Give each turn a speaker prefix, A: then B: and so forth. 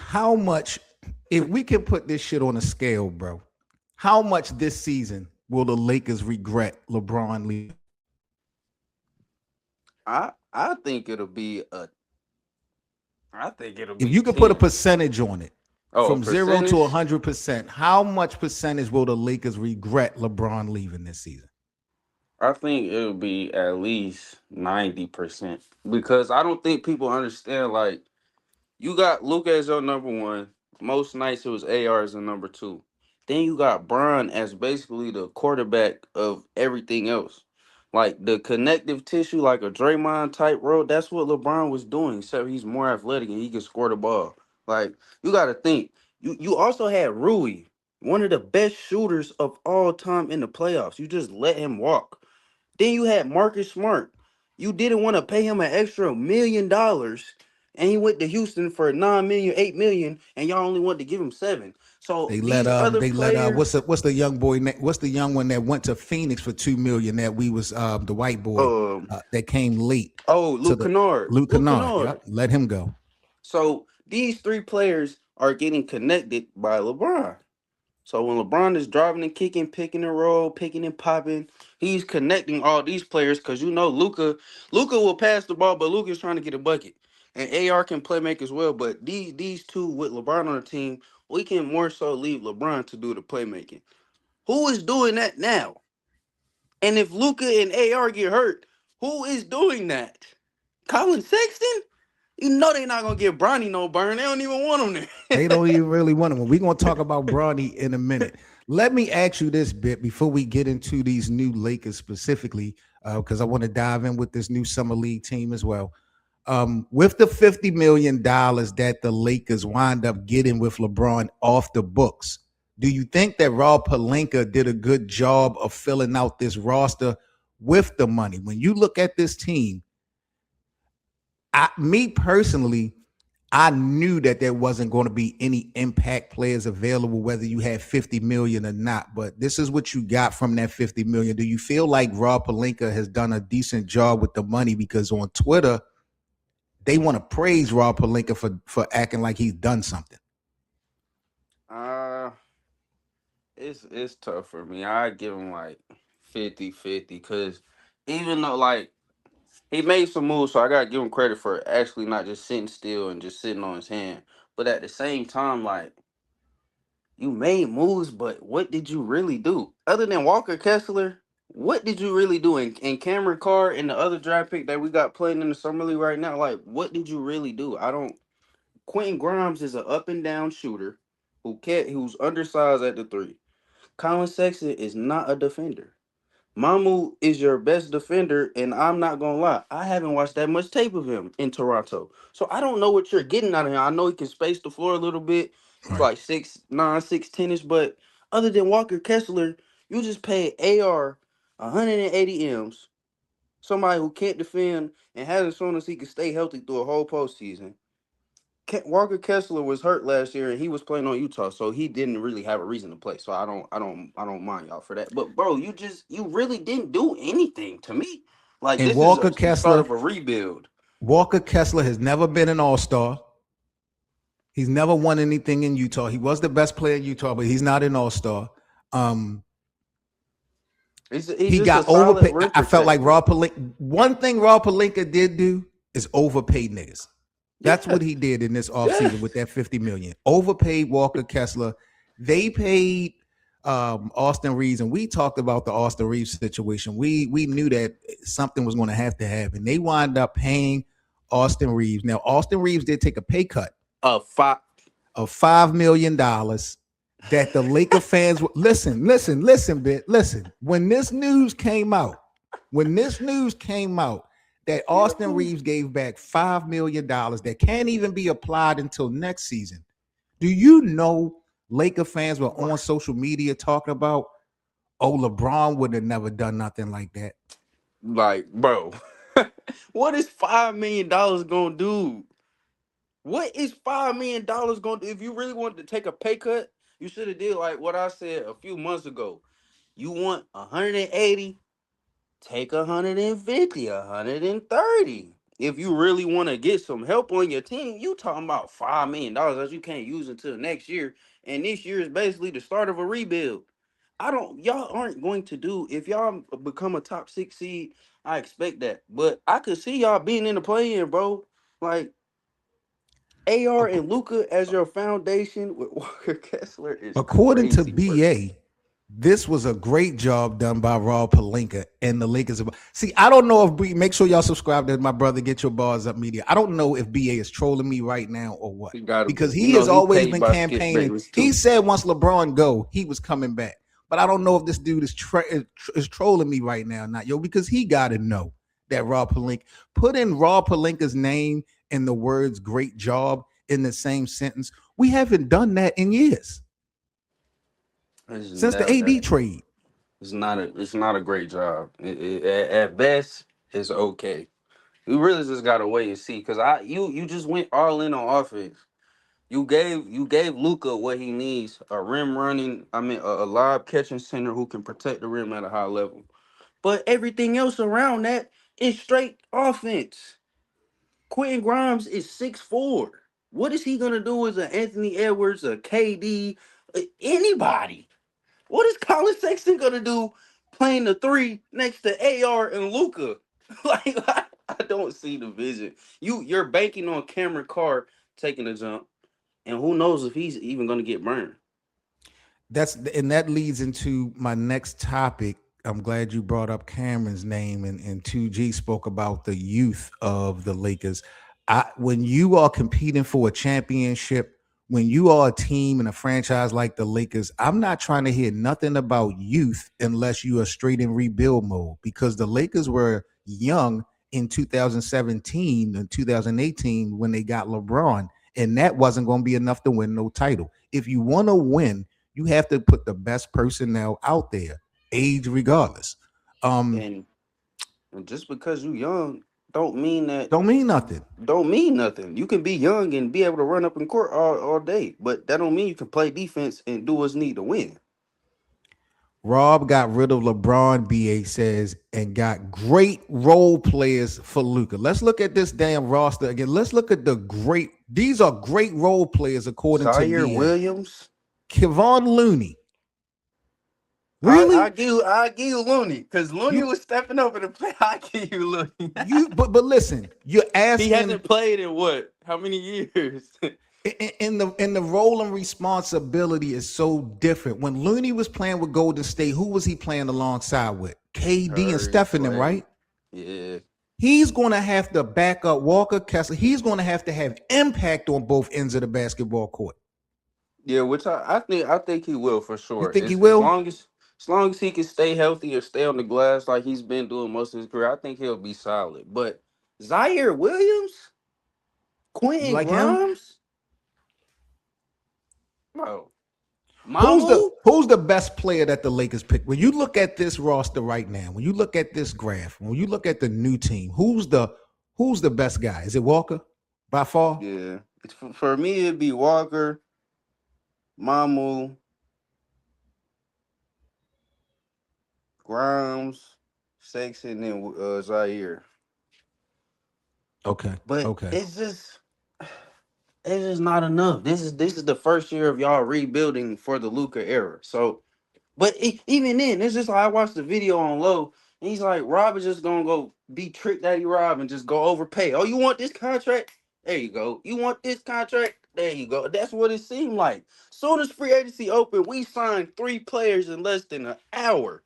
A: how much, if we can put this shit on a scale, bro, how much this season will the Lakers regret LeBron leaving?
B: I think it'll be a. I think it'll
A: If
B: be
A: you could put a
B: 10.
A: percentage on it,
B: Oh, a
A: from 0 to
B: percentage.
A: 100%, how much percentage will the Lakers regret LeBron leaving this season?
B: I think it'll be at least 90% because I don't think people understand. Like you got Luka as your number one. Most nights it was AR as the number two. Then you got Bron as basically the quarterback of everything else. Like the connective tissue, like a Draymond type role, that's what LeBron was doing, except he's more athletic and he can score the ball. Like you gotta think. You also had Rui, one of the best shooters of all time in the playoffs. You just let him walk. Then you had Marcus Smart. You didn't want to pay him an extra $1 million, and he went to Houston for 9 million, 8 million, and y'all only wanted to give him 7. So these other
A: They let
B: players,
A: what's the young boy what's the young one that went to Phoenix for 2 million that we was the white boy
B: um,
A: that came late to
B: Luke
A: the
B: Kennard,
A: Luke
B: Luke
A: Kennard.
B: Kennard.
A: Yep, let him go.
B: So these three players are getting connected by LeBron. So when LeBron is driving and kicking, picking and roll, picking and popping, he's connecting all these players because Luca will pass the ball, but Luca's trying to get a bucket. And AR can play make as well. But these two with LeBron on the team, we can more so leave LeBron to do the playmaking. Who is doing that now? And if Luca and AR get hurt, who is doing that? Colin Sexton? You know they're not gonna give Bronny no burn. They don't even want him there.
A: They don't even really want him. We're gonna talk about Bronny in a minute. Let me ask you this bit before we get into these new Lakers specifically, because I want to dive in with this new summer league team as well. With the $50 million that the Lakers wind up getting with LeBron off the books, do you think that Rob Pelinka did a good job of filling out this roster with the money? When you look at this team, me personally, I knew that there wasn't going to be any impact players available, whether you had 50 million or not. But this is what you got from that 50 million. Do you feel like Rob Pelinka has done a decent job with the money? Because on Twitter, they want to praise Rob Pelinka for acting like he's done something.
B: uh it's tough for me. I give him like 50-50 because even though like he made some moves, so I gotta give him credit for actually not just sitting still and just sitting on his hand. But at the same time, like you made moves, but what did you really do? Other than Walker Kessler, what did you really do? And Cameron Carr and the other draft pick that we got playing in the summer league right now, like what did you really do? I don't Quentin Grimes is an up and down shooter who's undersized at the three. Colin Sexton is not a defender. Mamu is your best defender, and I'm not gonna lie, I haven't watched that much tape of him in Toronto, so I don't know what you're getting out of him. I know he can space the floor a little bit. He's
A: Right.
B: like 6'9", 6'10" but other than Walker Kessler, you just paid AR 180 M's, somebody who can't defend and hasn't shown us he can stay healthy through a whole postseason. Walker Kessler was hurt last year and he was playing on Utah, so he didn't really have a reason to play. So I don't mind y'all for that. But bro, you really didn't do anything to me. Like
A: And
B: this is the start of a rebuild.
A: Walker Kessler has never been an all-star. He's never won anything in Utah. He was the best player in Utah, but he's not an all-star. Um,
B: He's
A: he
B: just a
A: got
B: solid
A: overpaid.
B: rim
A: I felt like
B: protector.
A: One thing Rob Pelinka did do is overpay niggas. That's
B: Yeah,
A: what he did in this offseason with
B: yes.
A: that 50 million. Overpaid Walker Kessler. They paid Austin Reeves, and we talked about the Austin Reeves situation. We knew that something was going to have to happen. They wind up paying Austin Reeves. Now, Austin Reeves did take a pay cut
B: A five.
A: of $5 million that the Laker fans listen, bit, listen. When this news came out that Austin Reeves gave back $5 million that can't even be applied until next season. Do you know Laker fans were on social media talking about, oh, LeBron would have never done nothing like that.
B: Like, bro, what is $5 million gonna do? What is $5 million gonna do? If you really wanted to take a pay cut, you should have did like what I said a few months ago. You want 180, take 150, 130. if you really want to get some help on your team, you talking about $5 million that you can't use until next year, and this year is basically the start of a rebuild. I don't. Y'all aren't going to do if y'all become a top 6 seed. I expect that, but I could see y'all being in the play-in, bro. Like AR
A: Ac-
B: and Luca as your foundation with Walker Kessler is
A: According to
B: crazy work.
A: BA, this was a great job done by Rob Pelinka and the Lakers. See, I don't know if make sure y'all subscribe to my brother. Get your bars up media. I don't know if BA is trolling me right now or what,
B: You gotta
A: because
B: be.
A: he has
B: He
A: always
B: paid
A: been
B: by Skip
A: campaigning.
B: Bayless
A: He
B: too.
A: said once LeBron go, he was coming back. But I don't know if this dude is trolling me right now, or not yo, because he got to know that Rob Pelinka put in Rob Pelinka's name and the words "great job" in the same sentence. We haven't done that in years
B: It's
A: since the
B: never
A: AD
B: that.
A: trade.
B: It's not a great job. At best, it's okay. We really just gotta wait and see. Cause you just went all in on offense. You gave Luca what he needs: a rim running. I mean, a live catching center who can protect the rim at a high level. But everything else around that is straight offense. Quentin Grimes is 6'4". What is he gonna do as an Anthony Edwards, a KD, anybody? What is Colin Sexton gonna do playing the three next to AR and Luca? Like I don't see the vision. You're banking on Cameron Carr taking a jump, and who knows if he's even gonna get burned.
A: That leads into my next topic. I'm glad you brought up Cameron's name, and 2G spoke about the youth of the Lakers. When you are competing for a championship, when you are a team and a franchise like the Lakers, I'm not trying to hear nothing about youth unless you are straight in rebuild mode, because the Lakers were young in 2017 and 2018 when they got LeBron, and that wasn't going to be enough to win no title. If you want to win, you have to put the best personnel out there, age regardless. Um,
B: And, and just because you young, don't mean that
A: don't mean nothing.
B: don't mean nothing. You can be young and be able to run up in court all day, but that don't mean you can play defense and do what's need to win.
A: Rob got rid of LeBron, BA says, and got great role players for Luka. Let's look at this damn roster again. Let's look at these are great role players according to
B: Zaire
A: BA.
B: Williams.
A: Kevon Looney.
B: I
A: Really?
B: give you Looney because Looney
A: You
B: was stepping up in the play. I give you Looney.
A: but listen, you're
B: He
A: asking
B: hasn't played in what? How many years?
A: in the role and responsibility is so different. When Looney was playing with Golden State, who was he playing alongside with? KD and
B: Curry,
A: Stephen,
B: Clay.
A: right?
B: Yeah.
A: He's going to have to back up Walker Kessler. He's going to have impact on both ends of the basketball court.
B: Yeah, which I think he will for
A: You
B: sure.
A: think he
B: As
A: will?
B: long as he can stay healthy or stay on the glass like he's been doing most of his career, I think he'll be solid. But Zaire Williams,
A: You
B: Quentin
A: like him?
B: Grimes, bro,
A: Who's the
B: Mamu.
A: who's the best player that the Lakers pick? When you look at this roster right now, when you look at this graph, when you look at the new team, who's the best guy? Is it Walker by far?
B: Yeah, for me it'd be Walker, Mamu, Grimes, Sexton, and Zaire.
A: Okay.
B: But
A: Okay.
B: it's just not enough. This is the first year of y'all rebuilding for the Luca era. So, but even then, it's just like I watched the video on low, and he's like, Rob is just gonna go be Trick Daddy Rob and just go overpay. Oh, you want this contract? There you go. You want this contract? There you go. That's what it seemed like. Soon as free agency opened, we signed 3 players in less than an hour.